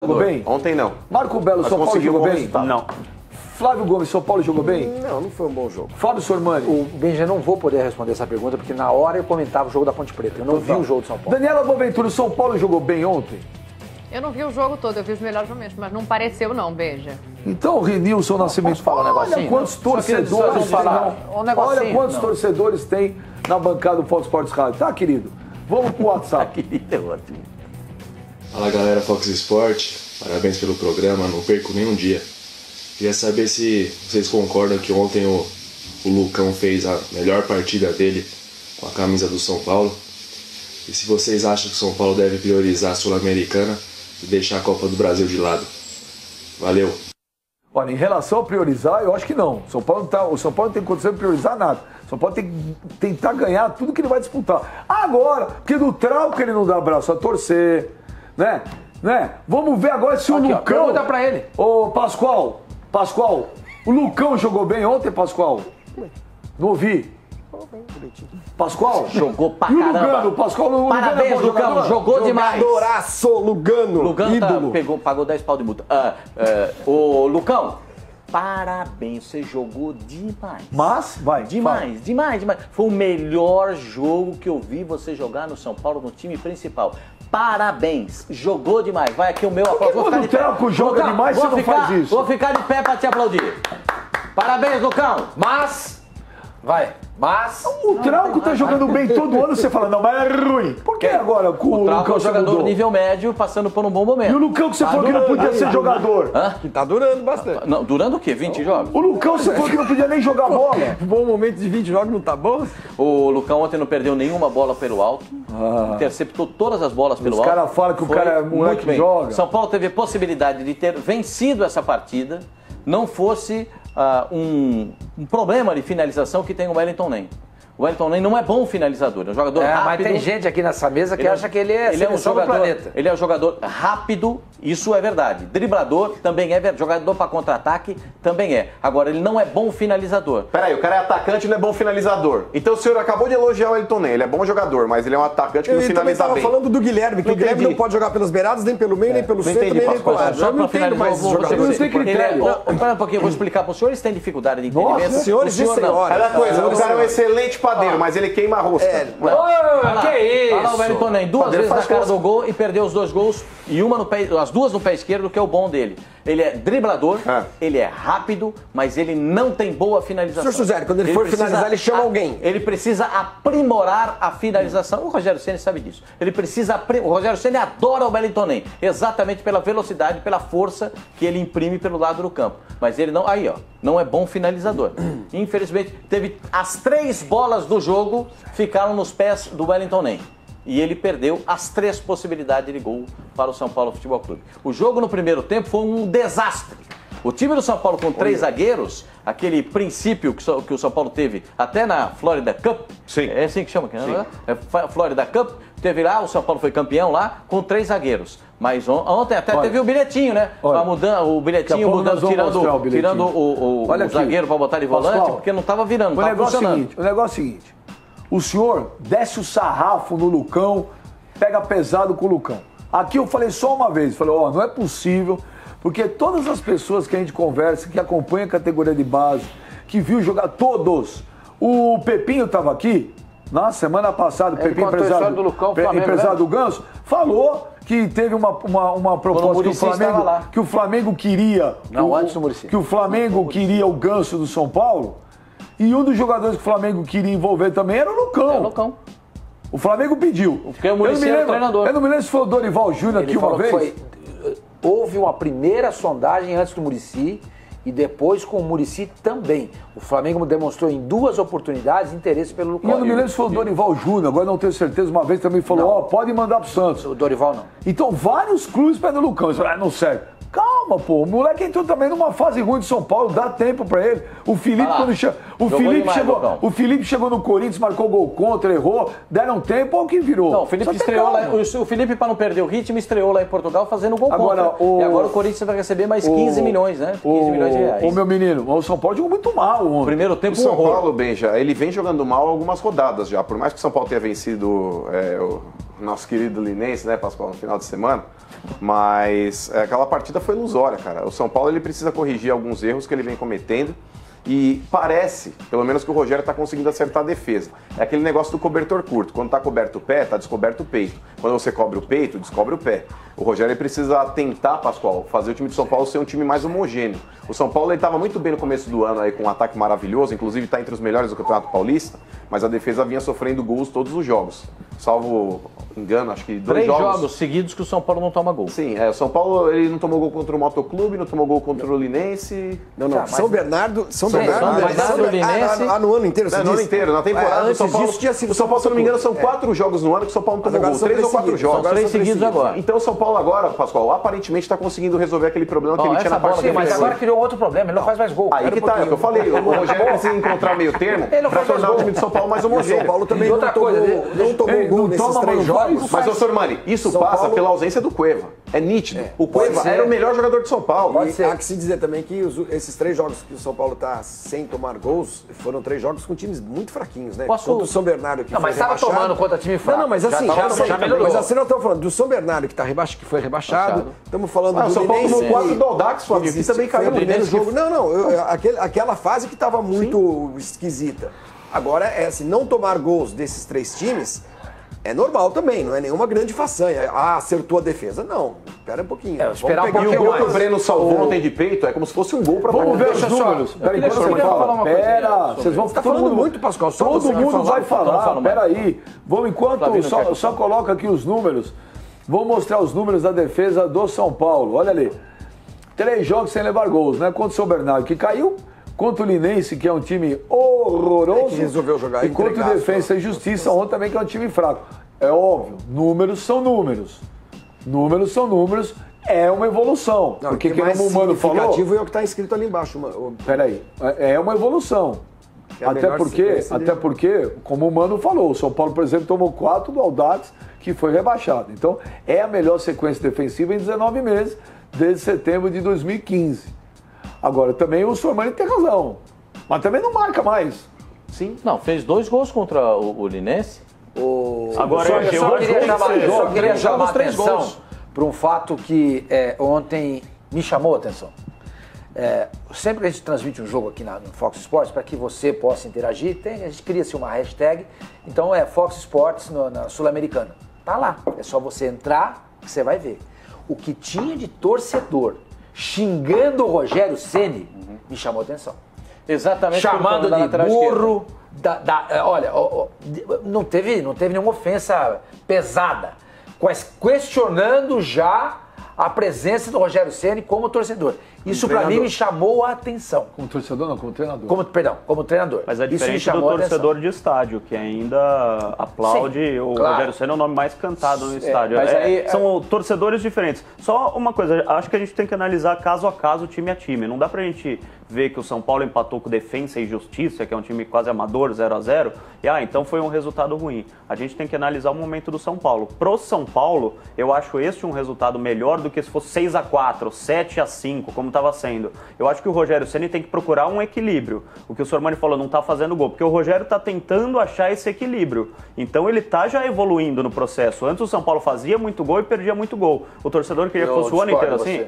Jogou bem? Ontem não. Marco Belo, São Paulo jogou bem? Não. Flávio Gomes, São Paulo jogou bem? Não foi um bom jogo. Fábio Sormani. O Benja, não vou poder responder essa pergunta, porque na hora eu comentava o jogo da Ponte Preta. Eu não vi o jogo de São Paulo. Daniela Boaventura, o São Paulo jogou bem ontem? Eu não vi o jogo todo, eu vi os melhores momentos, mas não pareceu não, Beija. Então, Renilson Nascimento, falar um negocinho? olha quantos torcedores olha quantos torcedores tem na bancada do Fox Sports Rádio. Tá, querido? Vamos pro WhatsApp. Querido, é ótimo. Fala galera Fox Sport, parabéns pelo programa, não perco nenhum dia. Queria saber se vocês concordam que ontem o Lucão fez a melhor partida dele com a camisa do São Paulo. E se vocês acham que o São Paulo deve priorizar a Sul-Americana e deixar a Copa do Brasil de lado. Valeu! Olha, em relação a priorizar, eu acho que não. O São Paulo não tem condição de priorizar nada. O São Paulo tem que tentar ganhar tudo que ele vai disputar. Agora, porque no trauco ele não dá abraço a torcer, né? Vamos ver agora se o Lucão... Pergunta pra ele. Ô, Pascoal, o Lucão jogou bem ontem, Pascoal? Não ouvi. Pascoal? Jogou pra e o caramba. Lugano, Pascoal, o Parabéns, Lugano é bom Lucão, jogador? jogou demais. Jogadoraço, Lugano, Lugano ídolo. pagou 10 pau de multa. Ô, Lucão, parabéns, você jogou demais. Mas, vai, Demais. Foi o melhor jogo que eu vi você jogar no São Paulo, no time principal. Parabéns, jogou demais. Vai aqui o meu aplauso. Por que quando o Treco joga demais, você não faz isso? Vou ficar de pé pra te aplaudir. Parabéns, Lucão. Mas O Trauco tá jogando bem todo ano, você fala, não, mas é ruim. Por que agora com o Trauco é Lucão um jogador mudou? nível médio, passando por um bom momento. E o Lucão que você falou que não podia ser jogador? Hã? Que tá durando bastante. Não, durando o quê? 20 jogos? O Lucão você falou que não podia nem jogar bola. Bom momento de 20 jogos não tá bom? O Lucão ontem não perdeu nenhuma bola pelo alto. Interceptou todas as bolas pelo alto. Os caras falam que o Foi cara é moleque muito que bem. joga. São Paulo teve a possibilidade de ter vencido essa partida, não fosse um problema de finalização que tem o Wellington Nem. O Wellington Nem não é bom finalizador, é um jogador rápido. mas tem gente aqui nessa mesa que acha que ele é um seleção do jogador, planeta. ele é um jogador rápido, isso é verdade. Driblador também é verdade. Jogador para contra-ataque também é. Agora, ele não é bom finalizador. Peraí, o cara é atacante e não é bom finalizador. Então o senhor acabou de elogiar o Elton Nem. Ele é bom jogador, mas ele é um atacante que não Eu também finaliza estava bem. falando do Guilherme, que o Guilherme não pode jogar pelas beiradas, nem pelo meio, nem pelo centro, entendi, nem Pascoal. pelo lado. Eu não entendo mais esses jogadores. Não tem critério. Espera um pouquinho, eu vou explicar para os senhores, têm dificuldade de entendimento. Nossa, senhores e senhoras. Cada coisa, o cara é um excelente padeiro, mas ele queima a rosca. Que isso? Olha lá o Wellington Nem, duas Padeiro vezes na faz cara rosca. do gol e perdeu os dois gols, e uma no pé, as duas no pé esquerdo, que é o bom dele. Ele é driblador, ele é rápido, mas ele não tem boa finalização. Senhor Suzeri, quando ele for finalizar, ele chama alguém. Ele precisa aprimorar a finalização. O Rogério Ceni sabe disso. Ele precisa o Rogério Ceni adora o Wellington Nem, exatamente pela velocidade, pela força que ele imprime pelo lado do campo. Mas ele não, não é bom finalizador. Infelizmente, teve as 3 bolas do jogo ficaram nos pés do Wellington Nem. E ele perdeu as 3 possibilidades de gol para o São Paulo Futebol Clube. O jogo no primeiro tempo foi um desastre. O time do São Paulo com 3 zagueiros, aquele princípio que o São Paulo teve até na Florida Cup, Sim. é assim que chama, né? É Florida Cup, teve lá, o São Paulo foi campeão lá com 3 zagueiros. Mas ontem até teve o bilhetinho, né? O bilhetinho mudando, tirando o zagueiro para botar de volante, Pascoal, porque não estava virando, o estava negócio funcionando. o negócio é o seguinte, o senhor desce o sarrafo no Lucão, pega pesado com o Lucão. Aqui eu falei só uma vez, falei, não é possível, porque todas as pessoas que a gente conversa, que acompanha a categoria de base, que viu jogar todos, o Pepinho estava aqui, na semana passada, o Pepinho, empresário do Lucão, Flamengo, empresário do Ganso, falou que teve uma proposta que o Flamengo queria. Não, antes do Muricy. Que o Flamengo queria o Ganso do São Paulo. E um dos jogadores que o Flamengo queria envolver também era o Lucão. É o Lucão. O Flamengo pediu. Porque o Muricy era o treinador. Eu não me lembro se foi o Dorival Júnior aqui uma vez. Houve uma primeira sondagem antes do Muricy e depois com o Muricy também. O Flamengo demonstrou em 2 oportunidades interesse pelo Lucão. E eu não me lembro se foi o Dorival Júnior, agora não tenho certeza, uma vez também falou, pode mandar pro Santos. O Dorival não. Então vários clubes pedem o Lucão. Eles falam, não serve. Calma, pô. O moleque entrou também numa fase ruim de São Paulo, dá tempo pra ele. O Felipe, quando chegou. O Felipe chegou no Corinthians, marcou gol contra, errou, deram tempo, olha o que virou. Não, o Felipe estreou lá. O Felipe, para não perder o ritmo, estreou lá em Portugal fazendo gol contra. E agora o Corinthians vai receber mais 15 milhões, né? 15 milhões de reais. Ô, meu menino, o São Paulo jogou muito mal ontem. Primeiro tempo, O São Paulo, Benja, ele vem jogando mal algumas rodadas já. Por mais que o São Paulo tenha vencido nosso querido Linense, né, Pascoal, no final de semana. Mas aquela partida foi ilusória, cara. O São Paulo ele precisa corrigir alguns erros que ele vem cometendo. E parece, pelo menos, que o Rogério está conseguindo acertar a defesa. É aquele negócio do cobertor curto. Quando está coberto o pé, está descoberto o peito. Quando você cobre o peito, descobre o pé. O Rogério ele precisa tentar, Pascoal, fazer o time de São Paulo ser um time mais homogêneo. O São Paulo estava muito bem no começo do ano aí, com um ataque maravilhoso, inclusive está entre os melhores do Campeonato Paulista, mas a defesa vinha sofrendo gols todos os jogos. Salvo engano, acho que 2 jogos seguidos que o São Paulo não toma gol. Sim, o São Paulo ele não tomou gol contra o Motoclube, não tomou gol contra o Linense. Não, São Bernardo. No ano inteiro, no ano inteiro, na temporada. Antes disso tinha sido o São Paulo, se não me engano, são 4 jogos no ano que o São Paulo não tomou gol. 3 ou 4 jogos. São 3 seguidos agora. Então o São Paulo agora, Pascoal, aparentemente está conseguindo resolver aquele problema que ele tinha na parte defensiva. Mas agora criou outro problema, ele não faz mais gol. Aí que tá, é o que eu falei. O Rogério precisa encontrar meio termo para tornar o time de São Paulo mais homogêneo. O São Paulo também não tomou gol nesses 3 jogos. Mas, ô Sormani, isso passa pela ausência do Cueva. É nítido. O Cueva era o melhor jogador de São Paulo. Há que se dizer também que esses 3 jogos que o São Paulo está sem tomar gols, foram 3 jogos com times muito fraquinhos, né? Contra o São Bernardo que não, mas estava tomando contra time fraco. Não, mas assim, já melhorou. Mas assim nós estamos falando do São Bernardo que foi rebaixado. Estamos falando do São Paulo tomou 4 do Audax, Fabinho, que também caiu no primeiro jogo. Aquela fase que estava muito esquisita. Agora, assim, não tomar gols desses 3 times é normal também, não é nenhuma grande façanha. Acertou a defesa. Não, espera um pouquinho. Esperar um pouquinho mais. E o gol mais. que o Breno salvou ontem de peito é como se fosse um gol para Vamos ver os números. Peraí, vocês vão ficar falando muito, Pascoal. Todo mundo vai falar. Peraí. Vamos, enquanto só coloca aqui os números, vou mostrar os números da defesa do São Paulo. Olha ali. 3 jogos sem levar gols, né? Contra o São Bernardo, que caiu. Contra o Linense, que é um time horroroso. Que resolveu jogar e contra o Defensa e Justiça ontem também, que é um time fraco. É óbvio, números são números. Números são números, é uma evolução. Não, porque que mais como o Mano falou... significativo é o que está escrito ali embaixo. Peraí, é uma evolução. Até porque, como o Mano falou, o São Paulo, por exemplo, tomou 4 do Audax, que foi rebaixado. Então, é a melhor sequência defensiva em 19 meses, desde setembro de 2015. Agora, também o Sormani tem razão, mas também não marca mais. Sim. Não, fez 2 gols contra o Linense. Agora, eu queria chamar a atenção para um fato que ontem me chamou a atenção. Sempre que a gente transmite um jogo aqui no Fox Sports, para que você possa interagir, a gente cria-se uma hashtag, então é Fox Sports na Sul-Americana. Tá lá, é só você entrar que você vai ver. O que tinha de torcedor xingando o Rogério Ceni me chamou a atenção. Exatamente. Chamando de burro. Olha, não teve nenhuma ofensa pesada, questionando já a presença do Rogério Ceni como torcedor. Isso para mim me chamou a atenção. Como torcedor não, como treinador. Como treinador. Mas é diferente do torcedor de estádio, que ainda aplaude o Rogério Ceni, é o nome mais cantado no estádio. São torcedores diferentes. Só uma coisa, acho que a gente tem que analisar caso a caso, time a time. Não dá pra gente ver que o São Paulo empatou com Defensa e Justiça, que é um time quase amador, 0-0, e então foi um resultado ruim. A gente tem que analisar o momento do São Paulo. Pro São Paulo, eu acho este um resultado melhor do que se fosse 6-4, 7-5, como estava sendo. Eu acho que o Rogério Ceni tem que procurar um equilíbrio. O que o Sormani falou, não está fazendo gol, porque o Rogério está tentando achar esse equilíbrio. Então ele está já evoluindo no processo. Antes o São Paulo fazia muito gol e perdia muito gol. O torcedor queria que fosse o ano inteiro assim?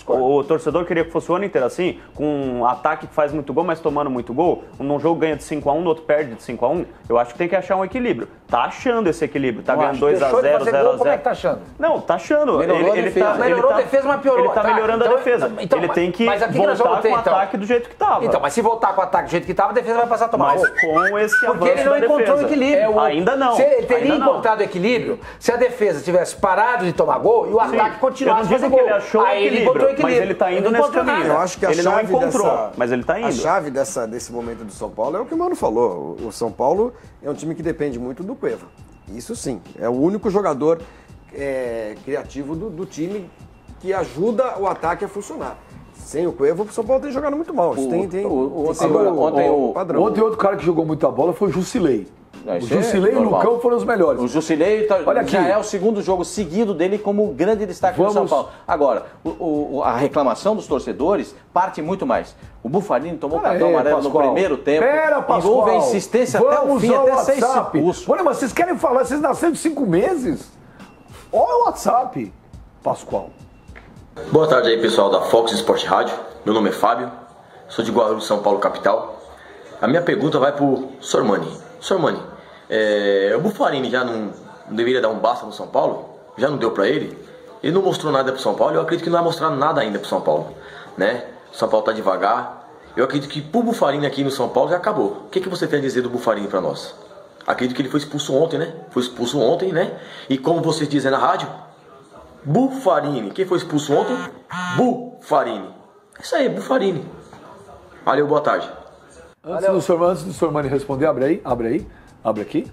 O torcedor queria que fosse o ano inteiro assim, com um ataque que faz muito gol, mas tomando muito gol. Num jogo ganha de 5-1, no outro perde de 5-1. Eu acho que tem que achar um equilíbrio. Tá achando esse equilíbrio. Tá ganhando 2-0, 0-0. Como é que tá achando? Não, tá achando. Melhorou a defesa, mas piorou. Ele tá melhorando a defesa. Ele tem que voltar com o ataque do jeito que tava. Então, mas se voltar com o ataque do jeito que tava, a defesa vai passar a tomar gol. Mas com esse avanço porque ele não encontrou o equilíbrio. Ainda não. Ele teria encontrado o equilíbrio se a defesa tivesse parado de tomar gol e o ataque continuasse fazendo gol. Ele achou o equilíbrio, mas ele tá indo nesse caminho. Eu acho que a ele chave não encontrou, mas ele tá indo. A chave desse momento do São Paulo é o que o Mano falou. O São Paulo é um time que depende muito do Cueva. Isso sim, é o único jogador criativo do time que ajuda o ataque a funcionar. Sem o Cueva, o São Paulo tem jogado muito mal. Isso tem Ontem outro cara que jogou muita bola foi o Jusilei. O Jusilei e o Lucão foram os melhores. O Jusilei já é o segundo jogo seguido dele como grande destaque do São Paulo. Agora, a reclamação dos torcedores parte muito mais. O Buffarini tomou cartão amarelo no primeiro tempo. Envolve a insistência até o fim, até ser expulso. Olha, mas vocês querem falar, vocês nasceram de 5 meses? Olha o WhatsApp, Pascoal. Boa tarde aí, pessoal da Fox Sport Rádio. Meu nome é Fábio, sou de Guarulhos, São Paulo, capital. A minha pergunta vai pro Sormani. Sormani, o Buffarini já não deveria dar um basta no São Paulo? Já não deu pra ele? Ele não mostrou nada pro São Paulo, eu acredito que não vai mostrar nada ainda pro São Paulo, né? O São Paulo tá devagar. Eu acredito que pro Buffarini aqui no São Paulo já acabou. O que você tem a dizer do Buffarini pra nós? Acredito que ele foi expulso ontem, né? Foi expulso ontem, né? E como vocês dizem na rádio, Buffarini. Quem foi expulso ontem? Buffarini. É isso aí, Buffarini. Valeu, boa tarde. Antes do Sormani responder, abre aqui.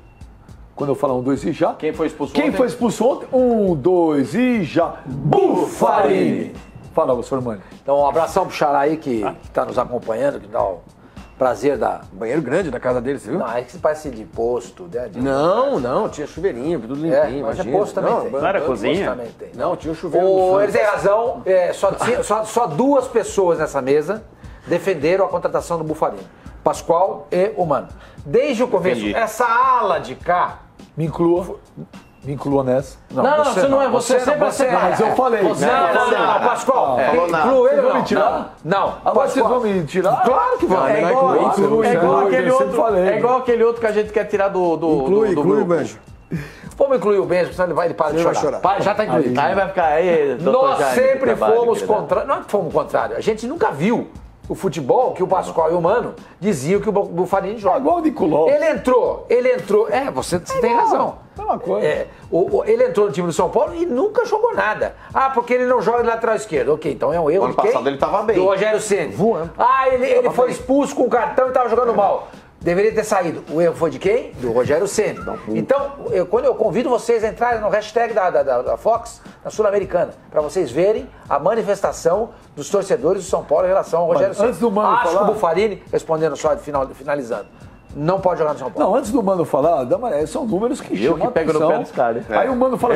Quando eu falar 1, 2 e já. Quem foi expulso ontem? Quem foi expulso ontem? 1, 2 e já. Buffarini. Fala, Sormani. Então, um abração pro Xará aí que tá nos acompanhando, que dá o prazer da... Banheiro grande da casa dele, você viu? Não, é que parece de posto, né? Não, tinha chuveirinho, tudo limpinho. Mas posto também tem. Não era cozinha? Também tem. Não, tinha um chuveiro. Ele tem razão, só 2 pessoas nessa mesa defenderam a contratação do Buffarini. Pascoal e o Mano. Desde o começo, essa ala de cá... Me inclua nessa. Não, você não é. Você sempre Não, mas eu falei. Não, Pascoal. Inclua ele ou não? Não. Agora vocês vão me tirar? Claro que vão. É igual aquele outro que a gente quer tirar do Inclui o Banjo. Vamos incluir o Benjo, senão ele para de chorar. Já está incluído. Aí vai ficar aí, Nós sempre fomos contrários. Não é que fomos contrários. A gente nunca viu o futebol que o Pascoal e o Mano diziam que o Buffarini joga. Igual o Nicolau. Ele entrou. Você tem razão. É uma coisa. Ele entrou no time do São Paulo e nunca jogou nada. Porque ele não joga de lateral esquerdo. Ok, então é um erro. Ano passado ele estava bem. Do Rogério Ceni. Ele foi expulso com o cartão e estava jogando mal. Deveria ter saído. O erro foi de quem? Do Rogério Ceni. Então, quando eu convido vocês a entrarem no hashtag da Fox, na Sul-Americana, para vocês verem a manifestação dos torcedores do São Paulo em relação ao Rogério Ceni. Antes do Mano Acho falar... que o Buffarini, respondendo só, finalizando, não pode jogar no São Paulo. Não, antes do Mano falar, são números que chamam que pego atenção. no pé dos caras. Aí o Mano fala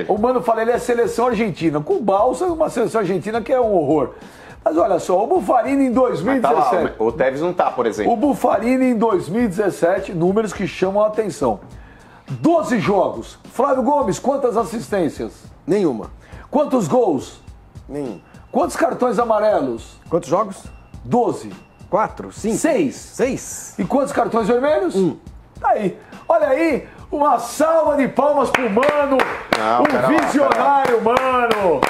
o Mano fala, ele é seleção argentina. Com o Balsa, uma seleção argentina que é um horror. Mas olha só, o Buffarini em 2017... Tá lá, o Tevez não tá, por exemplo. O Buffarini em 2017, números que chamam a atenção. 12 jogos. Flávio Gomes, quantas assistências? Nenhuma. Quantos gols? Nenhum. Quantos cartões amarelos? Quantos jogos? 12. 4, 5. 6. E quantos cartões vermelhos? 1. Tá aí. Olha aí, uma salva de palmas pro Mano. Visionário, Mano.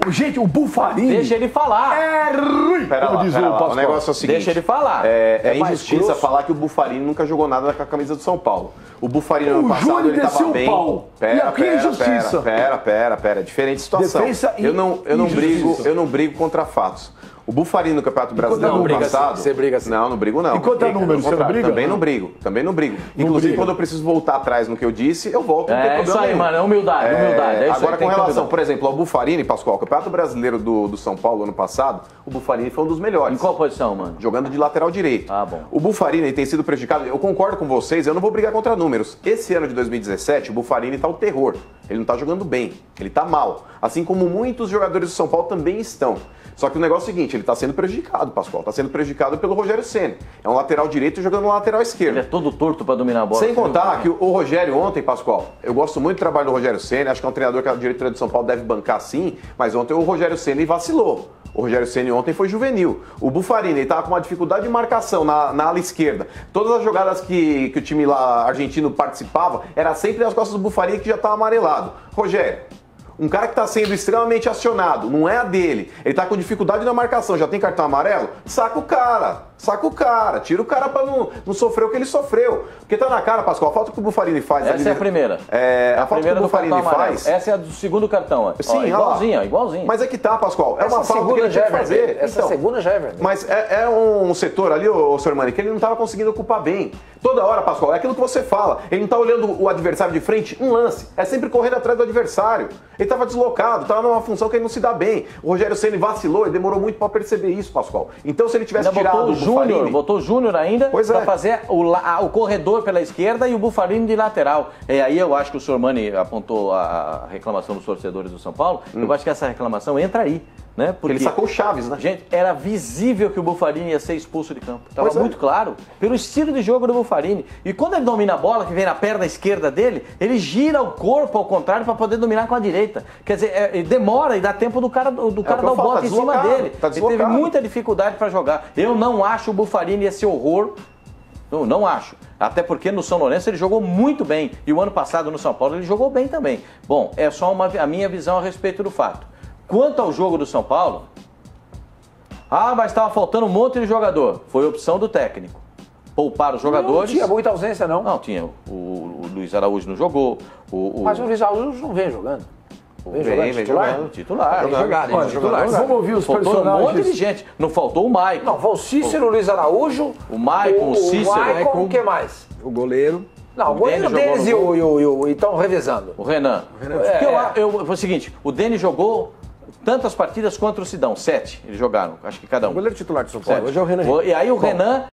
Gente, o Buffarini... Deixa ele falar. É ruim. Pera lá, o negócio é o seguinte... Deixa ele falar. É injustiça falar que o Buffarini nunca jogou nada com a camisa do São Paulo. O Buffarini no ano passado, ele tava bem... Pera. É diferente situação. Eu não brigo contra fatos. O Buffarini no Campeonato Brasileiro no ano passado... Você briga assim? Não brigo não. E quanto a números, você não briga? Também não brigo. Inclusive, quando eu preciso voltar atrás no que eu disse, eu volto, não tem problema isso aí, nenhum. mano, é humildade. Agora, com relação, por exemplo, ao Buffarini, Pascoal, o Campeonato Brasileiro do São Paulo ano passado, o Buffarini foi um dos melhores. Em qual posição, mano? Jogando de lateral direito. Bom. O Buffarini tem sido prejudicado, eu concordo com vocês, eu não vou brigar contra números. Esse ano de 2017, o Buffarini tá o terror. Ele não tá jogando bem, ele tá mal. Assim como muitos jogadores do São Paulo também estão. Só que o negócio é o seguinte, ele tá sendo prejudicado, Pascoal. Tá sendo prejudicado pelo Rogério Ceni. É um lateral direito jogando no lateral esquerdo. Ele é todo torto pra dominar a bola. Sem contar que o Rogério ontem, Pascoal, eu gosto muito do trabalho do Rogério Ceni, acho que é um treinador que a diretoria do São Paulo deve bancar sim, mas ontem o Rogério Ceni vacilou. O Rogério Ceni ontem foi juvenil. O Buffarini, ele tava com uma dificuldade de marcação na ala esquerda. Todas as jogadas que o time lá argentino participava, era sempre nas costas do Buffarini que já tava amarelado. Rogério, um cara que está sendo extremamente acionado, não é a dele, ele está com dificuldade na marcação, já tem cartão amarelo? Saca o cara, tira o cara para não sofrer o que ele sofreu. Porque tá na cara, Pascoal, a falta que o Buffarini faz... Essa é a primeira. A falta que o Buffarini faz... Essa é a do segundo cartão, ó. Sim, igualzinho. Mas é que tá, Pascoal, é uma falta que ele tinha que fazer. Essa segunda já é verdade. Mas é um setor ali, ô Sormani, que ele não estava conseguindo ocupar bem. Toda hora, Pascoal, é aquilo que você fala, ele não tá olhando o adversário de frente, um lance, é sempre correndo atrás do adversário. Ele estava deslocado, estava numa função que ele não se dá bem. O Rogério Ceni vacilou e demorou muito para perceber isso, Pascoal. Então, se ele tivesse tirado o botou o Júnior ainda para fazer o corredor pela esquerda e o Buffarini de lateral. E aí eu acho que o Sormani apontou a reclamação dos torcedores do São Paulo. Eu acho que essa reclamação entra aí. Né? Porque ele sacou o Chaves, né? Gente, era visível que o Buffarini ia ser expulso de campo. Estava muito claro. Pelo estilo de jogo do Buffarini. E quando ele domina a bola, que vem na perna esquerda dele, ele gira o corpo ao contrário para poder dominar com a direita. Quer dizer, demora e dá tempo do cara dar o bote em cima dele. Ele teve muita dificuldade para jogar. Eu não acho o Buffarini esse horror. Não acho. Até porque no São Lourenço ele jogou muito bem. E o ano passado no São Paulo ele jogou bem também. Bom, é só a minha visão a respeito do fato. Quanto ao jogo do São Paulo, mas estava faltando um monte de jogador. Foi opção do técnico. Poupar os jogadores. Não tinha muita ausência, não. Não, tinha. O Luiz Araújo não jogou. Mas o Luiz Araújo não vem jogando. Vem titular. Vamos ouvir os personagens. Faltou um monte de gente. Não faltou o Maicon. Não, foi o Cícero, o Luiz Araújo. O Maicon, o Cícero. O que mais? O goleiro. Não, o goleiro deles e o estão revezando. O Renan. Foi o seguinte, o Denis jogou tantas partidas contra o Sidão, 7 eles jogaram, acho que cada um. O goleiro titular de São Paulo, hoje é o Renan. E aí o Renan